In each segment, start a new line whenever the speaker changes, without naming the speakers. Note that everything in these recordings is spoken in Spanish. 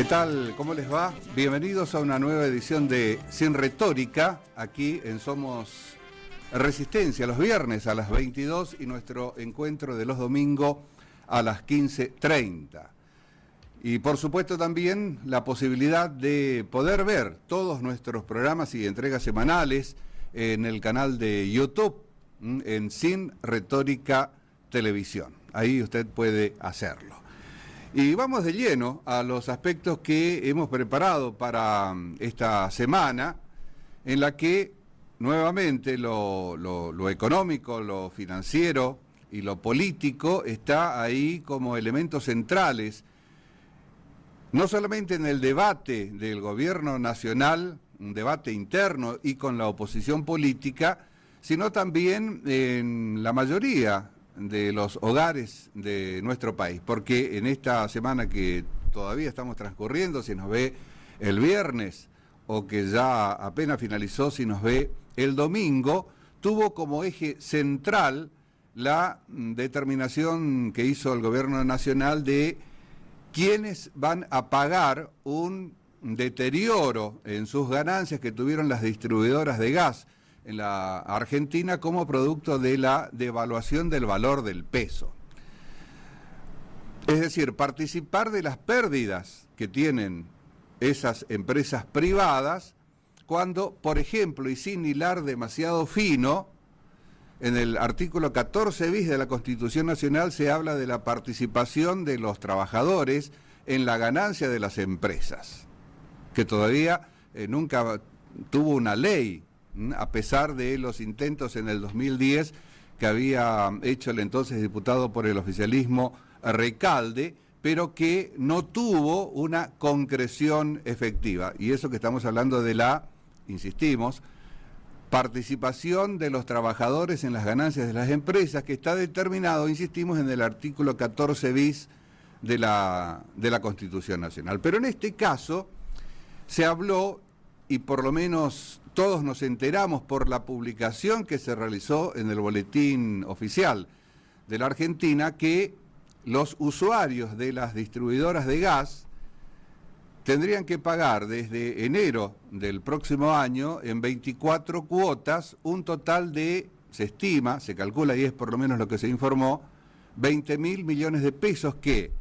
¿Qué tal? ¿Cómo les va? Bienvenidos a una nueva edición de Sin Retórica, aquí en Somos Resistencia, los viernes a las 22 y nuestro encuentro de los domingos a las 15:30. Y por supuesto también la posibilidad de poder ver todos nuestros programas y entregas semanales en el canal de YouTube, en Sin Retórica Televisión. Ahí usted puede hacerlo. Y vamos de lleno a los aspectos que hemos preparado para esta semana, en la que nuevamente lo económico, lo financiero y lo político está ahí como elementos centrales, no solamente en el debate del gobierno nacional, un debate interno y con la oposición política, sino también en la mayoría de los hogares de nuestro país, porque en esta semana que todavía estamos transcurriendo, si nos ve el viernes o que ya apenas finalizó, si nos ve el domingo, tuvo como eje central la determinación que hizo el gobierno nacional de quiénes van a pagar un deterioro en sus ganancias que tuvieron las distribuidoras de gas en la Argentina como producto de la devaluación del valor del peso. Es decir, participar de las pérdidas que tienen esas empresas privadas cuando, por ejemplo, y sin hilar demasiado fino, en el artículo 14 bis de la Constitución Nacional se habla de la participación de los trabajadores en la ganancia de las empresas, que todavía nunca tuvo una ley, a pesar de los intentos en el 2010 que había hecho el entonces diputado por el oficialismo Recalde, pero que no tuvo una concreción efectiva. Y eso que estamos hablando de la, insistimos, participación de los trabajadores en las ganancias de las empresas, que está determinado, insistimos, en el artículo 14 bis de la Constitución Nacional. Pero en este caso se habló, y por lo menos todos nos enteramos por la publicación que se realizó en el boletín oficial de la Argentina, que los usuarios de las distribuidoras de gas tendrían que pagar desde enero del próximo año en 24 cuotas un total de, se estima, se calcula y es por lo menos lo que se informó, 20.000 millones de pesos que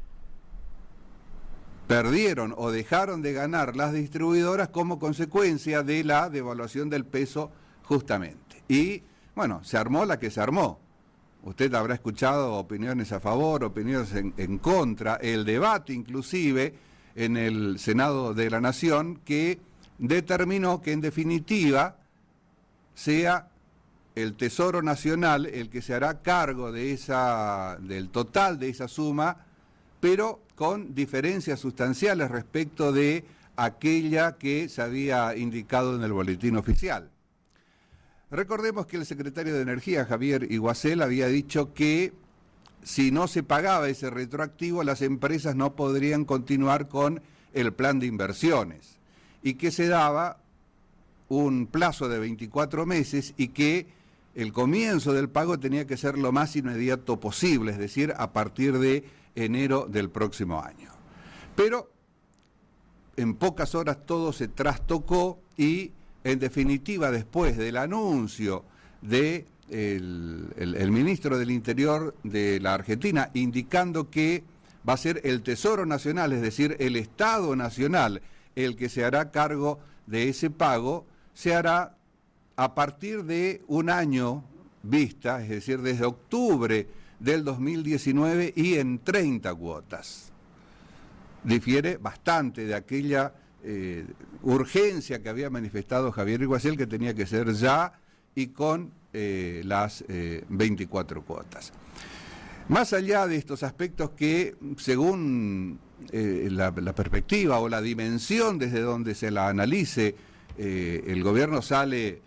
perdieron o dejaron de ganar las distribuidoras como consecuencia de la devaluación del peso justamente. Y bueno, se armó la que se armó. Usted habrá escuchado opiniones a favor, opiniones en contra, el debate inclusive en el Senado de la Nación, que determinó que en definitiva sea el Tesoro Nacional el que se hará cargo de del total de esa suma, pero con diferencias sustanciales respecto de aquella que se había indicado en el boletín oficial. Recordemos que el secretario de Energía, Javier Iguacel, había dicho que si no se pagaba ese retroactivo, las empresas no podrían continuar con el plan de inversiones, y que se daba un plazo de 24 meses y que el comienzo del pago tenía que ser lo más inmediato posible, es decir, a partir de enero del próximo año. Pero en pocas horas todo se trastocó y, en definitiva, después del anuncio de el ministro del Interior de la Argentina indicando que va a ser el Tesoro Nacional, es decir, el Estado Nacional, el que se hará cargo de ese pago, se hará a partir de un año vista, es decir, desde octubre del 2019 y en 30 cuotas. Difiere bastante de aquella urgencia que había manifestado Javier Iguacel, que tenía que ser ya y con las 24 cuotas. Más allá de estos aspectos que, según la perspectiva o la dimensión desde donde se la analice, el gobierno sale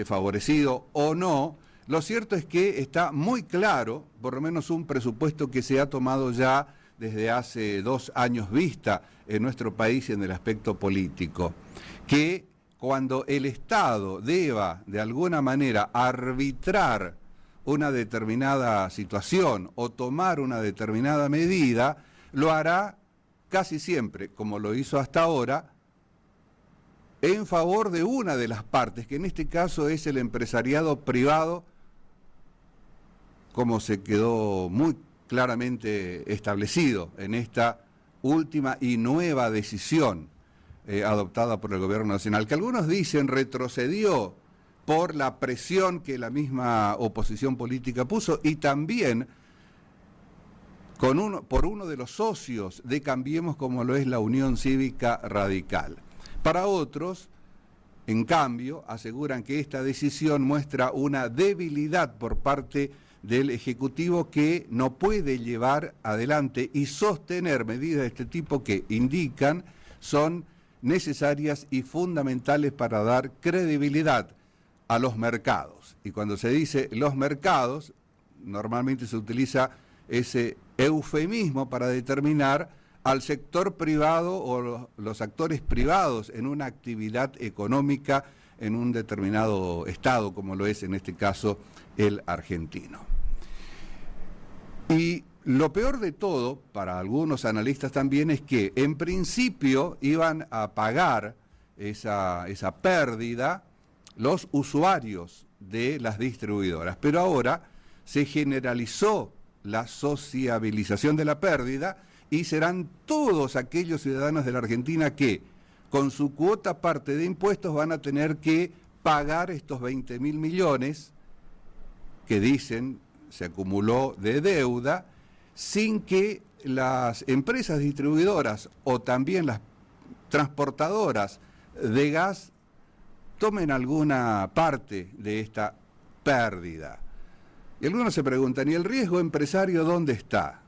favorecido o no, lo cierto es que está muy claro, por lo menos un presupuesto que se ha tomado ya desde hace 2 años vista en nuestro país en el aspecto político, que cuando el Estado deba de alguna manera arbitrar una determinada situación o tomar una determinada medida, lo hará casi siempre, como lo hizo hasta ahora, en favor de una de las partes, que en este caso es el empresariado privado, como se quedó muy claramente establecido en esta última y nueva decisión adoptada por el gobierno nacional, que algunos dicen retrocedió por la presión que la misma oposición política puso y también por uno de los socios de Cambiemos, como lo es la Unión Cívica Radical. Para otros, en cambio, aseguran que esta decisión muestra una debilidad por parte del Ejecutivo que no puede llevar adelante y sostener medidas de este tipo que indican son necesarias y fundamentales para dar credibilidad a los mercados. Y cuando se dice los mercados, normalmente se utiliza ese eufemismo para determinar al sector privado o los actores privados en una actividad económica en un determinado estado, como lo es en este caso el argentino. Y lo peor de todo, para algunos analistas también, es que en principio iban a pagar esa pérdida los usuarios de las distribuidoras, pero ahora se generalizó la sociabilización de la pérdida y serán todos aquellos ciudadanos de la Argentina que con su cuota parte de impuestos van a tener que pagar estos 20.000 millones que dicen se acumuló de deuda, sin que las empresas distribuidoras o también las transportadoras de gas tomen alguna parte de esta pérdida. Y algunos se preguntan, ¿y el riesgo empresario dónde está?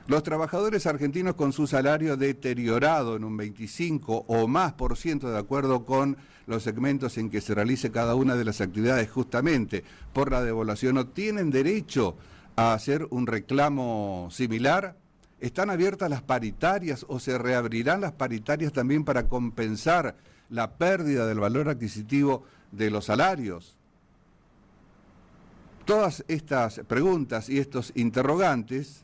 Los trabajadores argentinos con su salario deteriorado en un 25 o más por ciento de acuerdo con los segmentos en que se realice cada una de las actividades justamente por la devaluación, ¿no tienen derecho a hacer un reclamo similar? ¿Están abiertas las paritarias o se reabrirán las paritarias también para compensar la pérdida del valor adquisitivo de los salarios? Todas estas preguntas y estos interrogantes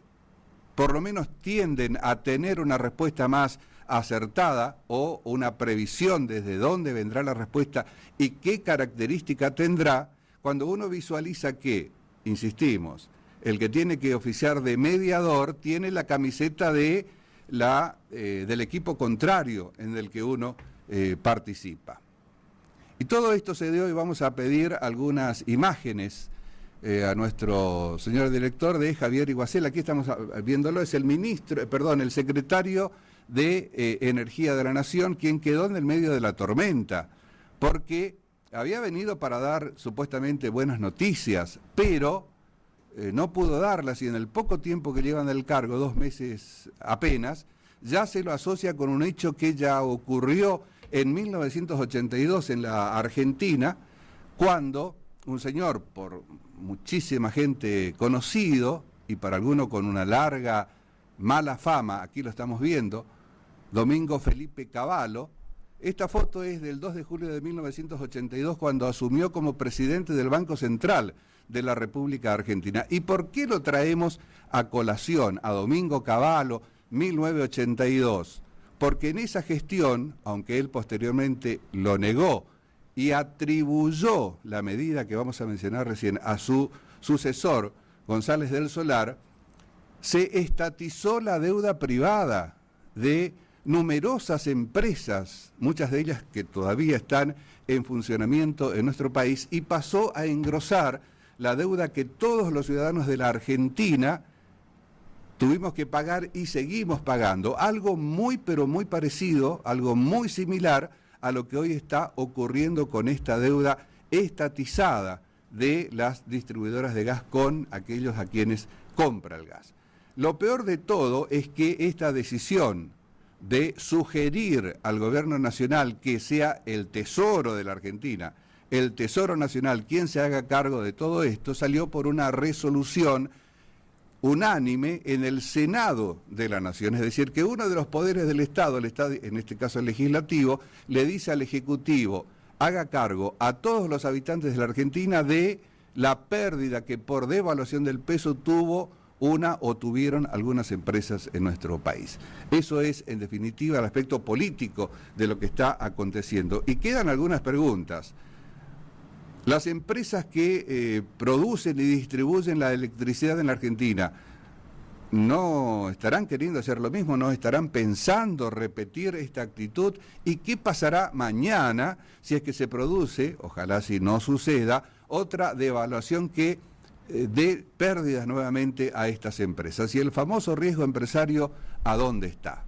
por lo menos tienden a tener una respuesta más acertada o una previsión desde dónde vendrá la respuesta y qué característica tendrá cuando uno visualiza que, insistimos, el que tiene que oficiar de mediador tiene la camiseta de del equipo contrario en el que uno participa. Y todo esto se dio y vamos a pedir algunas imágenes a nuestro señor director de Javier Iguacel. Aquí estamos viéndolo, es el secretario de Energía de la Nación, quien quedó en el medio de la tormenta, porque había venido para dar supuestamente buenas noticias, pero no pudo darlas y en el poco tiempo que llevan del cargo, 2 meses apenas, ya se lo asocia con un hecho que ya ocurrió en 1982 en la Argentina, cuando un señor, por muchísima gente conocido, y para algunos con una larga mala fama, aquí lo estamos viendo, Domingo Felipe Cavallo. Esta foto es del 2 de julio de 1982, cuando asumió como presidente del Banco Central de la República Argentina. ¿Y por qué lo traemos a colación a Domingo Cavallo, 1982? Porque en esa gestión, aunque él posteriormente lo negó, y atribuyó la medida que vamos a mencionar recién a su sucesor, González del Solar, se estatizó la deuda privada de numerosas empresas, muchas de ellas que todavía están en funcionamiento en nuestro país, y pasó a engrosar la deuda que todos los ciudadanos de la Argentina tuvimos que pagar y seguimos pagando. Algo muy, pero muy parecido, algo muy similar a lo que hoy está ocurriendo con esta deuda estatizada de las distribuidoras de gas con aquellos a quienes compra el gas. Lo peor de todo es que esta decisión de sugerir al gobierno nacional que sea el Tesoro de la Argentina, el Tesoro Nacional, quien se haga cargo de todo esto, salió por una resolución unánime en el Senado de la Nación, es decir, que uno de los poderes del Estado, en este caso el legislativo, le dice al Ejecutivo, haga cargo a todos los habitantes de la Argentina de la pérdida que por devaluación del peso tuvo una o tuvieron algunas empresas en nuestro país. Eso es, en definitiva, el aspecto político de lo que está aconteciendo. Y quedan algunas preguntas. Las empresas que producen y distribuyen la electricidad en la Argentina, ¿no estarán queriendo hacer lo mismo? ¿No estarán pensando repetir esta actitud? ¿Y qué pasará mañana si es que se produce, ojalá si no suceda, otra devaluación que dé pérdidas nuevamente a estas empresas? Y el famoso riesgo empresario, ¿a dónde está?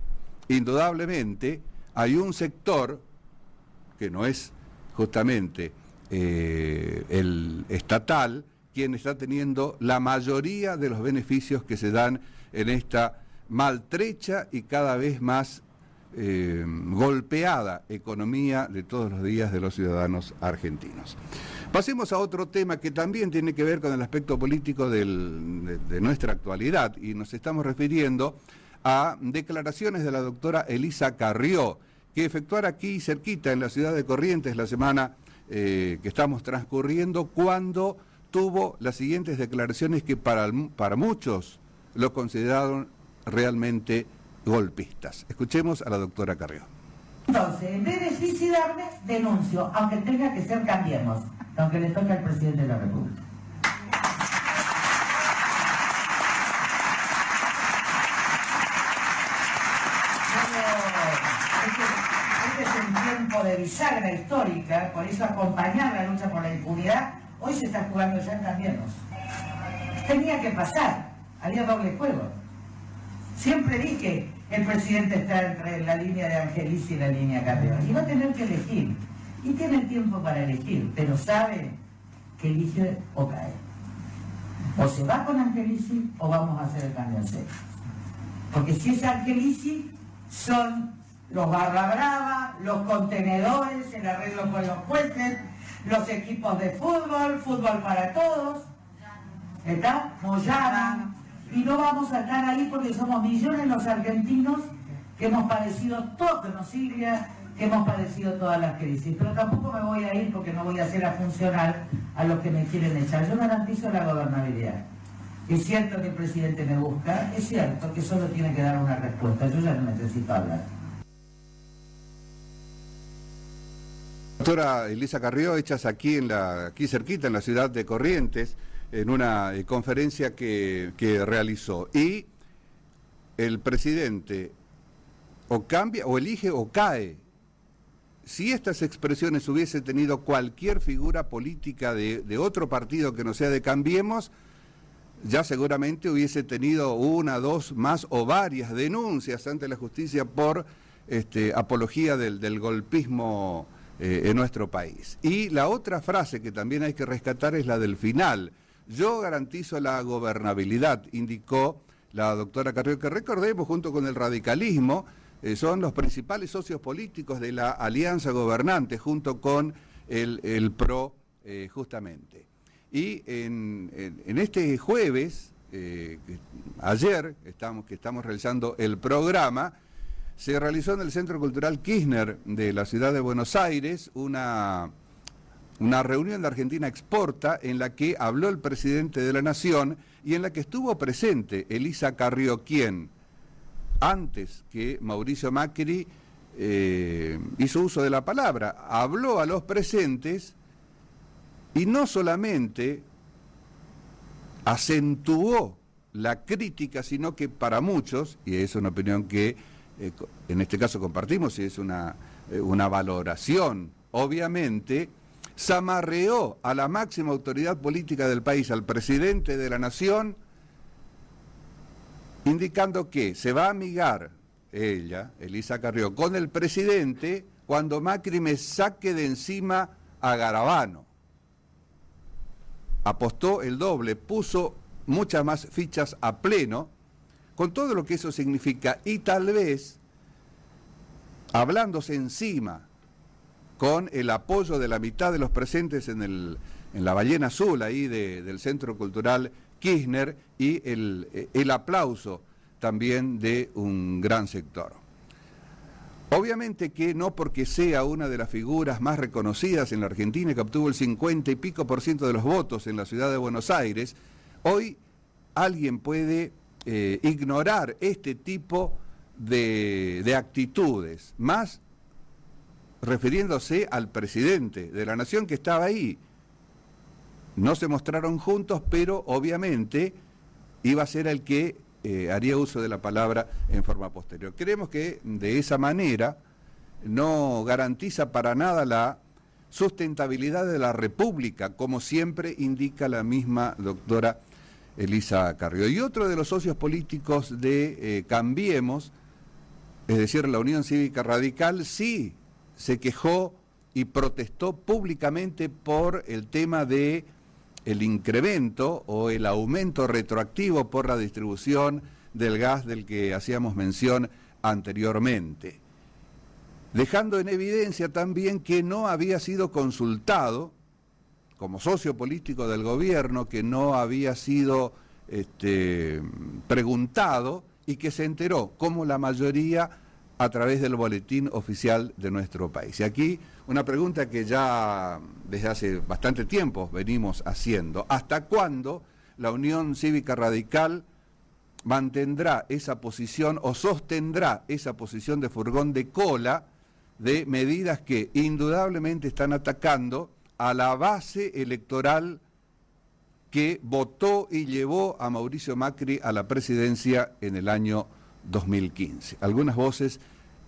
Indudablemente hay un sector que no es justamente el estatal quien está teniendo la mayoría de los beneficios que se dan en esta maltrecha y cada vez más golpeada economía de todos los días de los ciudadanos argentinos. Pasemos a otro tema que también tiene que ver con el aspecto político de nuestra actualidad, y nos estamos refiriendo a declaraciones de la doctora Elisa Carrió, que efectuara aquí cerquita en la ciudad de Corrientes la semana que estamos transcurriendo, cuando tuvo las siguientes declaraciones que para muchos lo consideraron realmente golpistas. Escuchemos a la doctora Carrió.
Entonces, en vez de suicidarme, denuncio, aunque tenga que ser Cambiemos, aunque le toque al presidente de la República. Este es un tiempo de bisagra histórica, por eso acompañar la lucha por la impunidad, hoy se está jugando ya en Cambiemos. Tenía que pasar, había doble juego. Siempre dije, el presidente está entre la línea de Angelici y la línea Carrió, y va a tener que elegir, y tiene tiempo para elegir, pero sabe que elige o cae. O se va con Angelici o vamos a hacer el cambio en serio. Porque si es Angelici, son los barra brava, los contenedores, el arreglo con los jueces, los equipos de fútbol, fútbol para todos, ¿está? Moyana. Y no vamos a estar ahí porque somos millones los argentinos que hemos padecido todo, que nos Silvia, que hemos padecido todas las crisis. Pero tampoco me voy a ir porque no voy a hacer a funcionar a los que me quieren echar. Yo garantizo la gobernabilidad. Es cierto que el presidente me busca, es cierto que solo tiene que dar una respuesta. Yo ya no necesito hablar.
Doctora Elisa Carrió, hechas aquí cerquita en la ciudad de Corrientes, en una conferencia que realizó. Y el presidente o cambia, o elige, o cae. Si estas expresiones hubiese tenido cualquier figura política de otro partido que no sea de Cambiemos, ya seguramente hubiese tenido una, dos, más o varias denuncias ante la justicia por apología del golpismo en nuestro país. Y la otra frase que también hay que rescatar es la del final. Yo garantizo la gobernabilidad, indicó la doctora Carrió, que recordemos, junto con el radicalismo, son los principales socios políticos de la alianza gobernante, junto con el PRO, justamente. Y en este jueves, ayer, que estamos realizando el programa, se realizó en el Centro Cultural Kirchner de la ciudad de Buenos Aires una reunión de Argentina Exporta, en la que habló el presidente de la Nación y en la que estuvo presente Elisa Carrió, quien, antes que Mauricio Macri hizo uso de la palabra, habló a los presentes y no solamente acentuó la crítica, sino que para muchos, y es una opinión que en este caso compartimos y es una valoración, obviamente, zamarreó a la máxima autoridad política del país, al presidente de la Nación, indicando que se va a amigar ella, Elisa Carrió, con el presidente cuando Macri me saque de encima a Garabano. Apostó el doble, puso muchas más fichas a pleno, con todo lo que eso significa, y tal vez hablándose encima con el apoyo de la mitad de los presentes en la Ballena Azul, ahí del Centro Cultural Kirchner, y el aplauso también de un gran sector. Obviamente que no porque sea una de las figuras más reconocidas en la Argentina, que obtuvo el 50 y pico % de los votos en la ciudad de Buenos Aires, hoy alguien puede ignorar este tipo de actitudes, más refiriéndose al presidente de la nación que estaba ahí. No se mostraron juntos, pero obviamente iba a ser el que haría uso de la palabra en forma posterior. Creemos que de esa manera no garantiza para nada la sustentabilidad de la República, como siempre indica la misma doctora Elisa Carrió. Y otro de los socios políticos de Cambiemos, es decir, la Unión Cívica Radical, sí se quejó y protestó públicamente por el tema de el incremento o el aumento retroactivo por la distribución del gas del que hacíamos mención anteriormente, dejando en evidencia también que no había sido consultado como socio político del gobierno, que no había sido preguntado y que se enteró, como la mayoría, a través del boletín oficial de nuestro país. Y aquí una pregunta que ya desde hace bastante tiempo venimos haciendo: ¿hasta cuándo la Unión Cívica Radical mantendrá esa posición o sostendrá esa posición de furgón de cola de medidas que indudablemente están atacando a la base electoral que votó y llevó a Mauricio Macri a la presidencia en el año 2015? Algunas voces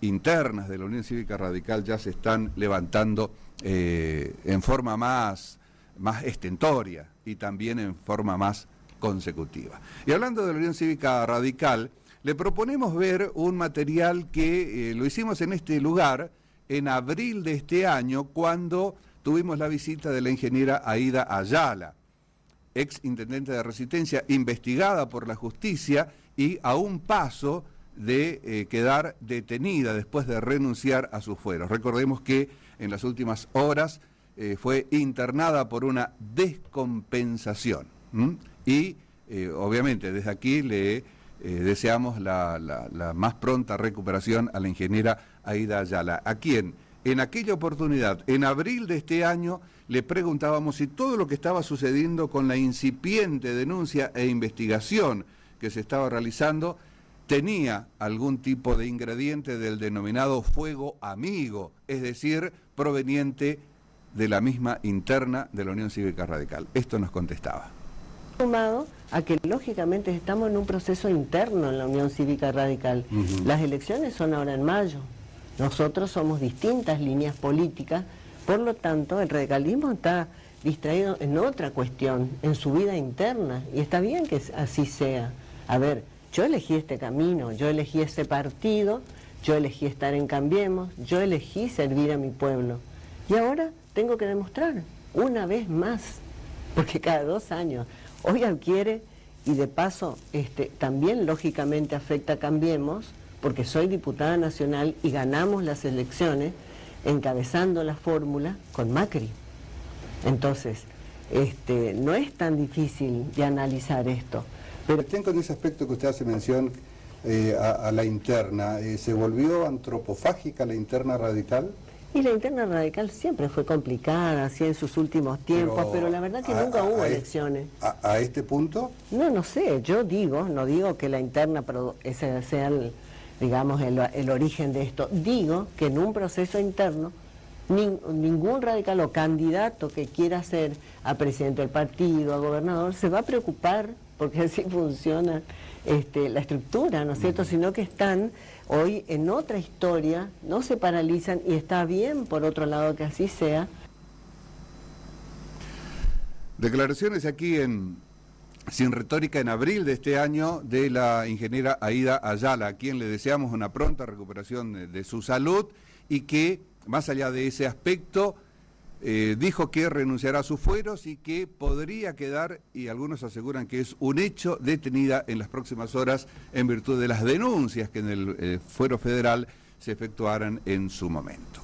internas de la Unión Cívica Radical ya se están levantando en forma más estentoria y también en forma más consecutiva. Y hablando de la Unión Cívica Radical, le proponemos ver un material que lo hicimos en este lugar en abril de este año, cuando tuvimos la visita de la ingeniera Aida Ayala, ex intendente de Resistencia, investigada por la justicia y a un paso de quedar detenida después de renunciar a sus fueros. Recordemos que en las últimas horas fue internada por una descompensación. Y obviamente desde aquí le deseamos la más pronta recuperación a la ingeniera Aida Ayala, a quien en aquella oportunidad, en abril de este año, le preguntábamos si todo lo que estaba sucediendo con la incipiente denuncia e investigación que se estaba realizando tenía algún tipo de ingrediente del denominado fuego amigo, es decir, proveniente de la misma interna de la Unión Cívica Radical. Esto nos contestaba.
Sumado a que lógicamente estamos en un proceso interno en la Unión Cívica Radical. Las elecciones son ahora en mayo. Nosotros somos distintas líneas políticas, por lo tanto el radicalismo está distraído en otra cuestión, en su vida interna, y está bien que así sea. A ver, yo elegí este camino, yo elegí ese partido, yo elegí estar en Cambiemos, yo elegí servir a mi pueblo. Y ahora tengo que demostrar, una vez más, porque cada 2 años, hoy adquiere, y de paso también lógicamente afecta a Cambiemos, porque soy diputada nacional y ganamos las elecciones encabezando la fórmula con Macri. Entonces, no es tan difícil de analizar esto.
Pero con ese aspecto que usted hace mención a la interna, ¿se volvió antropofágica la interna radical?
Y la interna radical siempre fue complicada, así en sus últimos tiempos, pero la verdad que nunca hubo elecciones.
¿A este punto?
No sé, yo no digo que la interna ese sea el origen de esto. Digo que en un proceso interno ningún radical o candidato que quiera ser a presidente del partido, a gobernador, se va a preocupar, porque así funciona la estructura, ¿no es cierto? Sino que están hoy en otra historia, no se paralizan, y está bien, por otro lado, que así sea.
Declaraciones aquí en Sin Retórica en abril de este año de la ingeniera Aida Ayala, a quien le deseamos una pronta recuperación de su salud, y que, más allá de ese aspecto, dijo que renunciará a sus fueros y que podría quedar, y algunos aseguran que es un hecho, detenida en las próximas horas en virtud de las denuncias que en el fuero federal se efectuaran en su momento.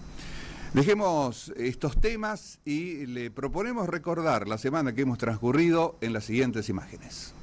Dejemos estos temas y le proponemos recordar la semana que hemos transcurrido en las siguientes imágenes.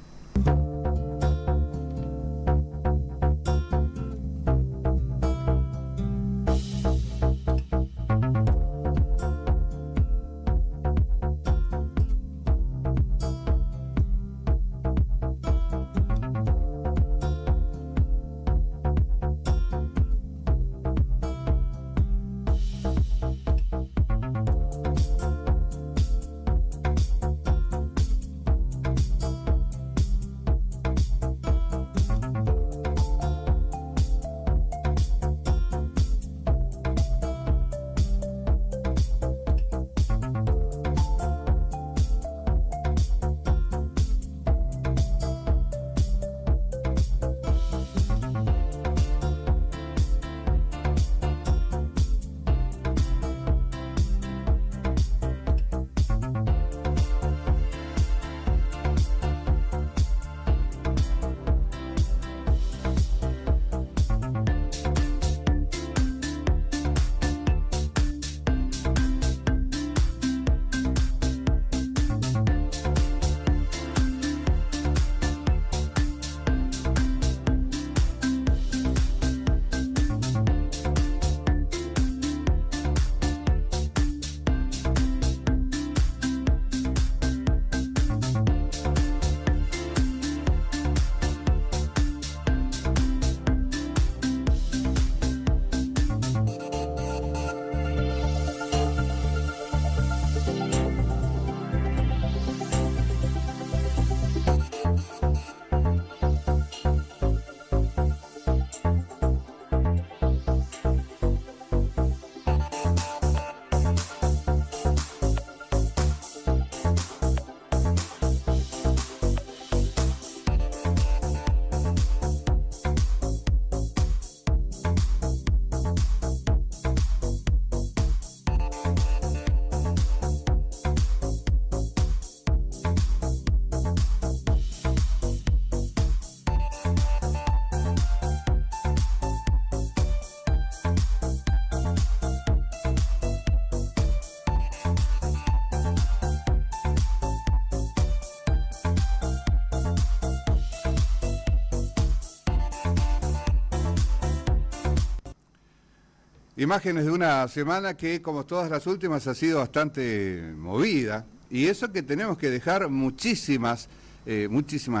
Imágenes de una semana que, como todas las últimas, ha sido bastante movida. Y eso que tenemos que dejar muchísimas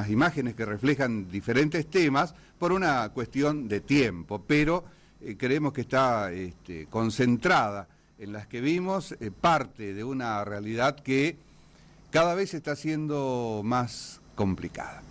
imágenes que reflejan diferentes temas por una cuestión de tiempo. Pero creemos que está concentrada en las que vimos parte de una realidad que cada vez está siendo más complicada.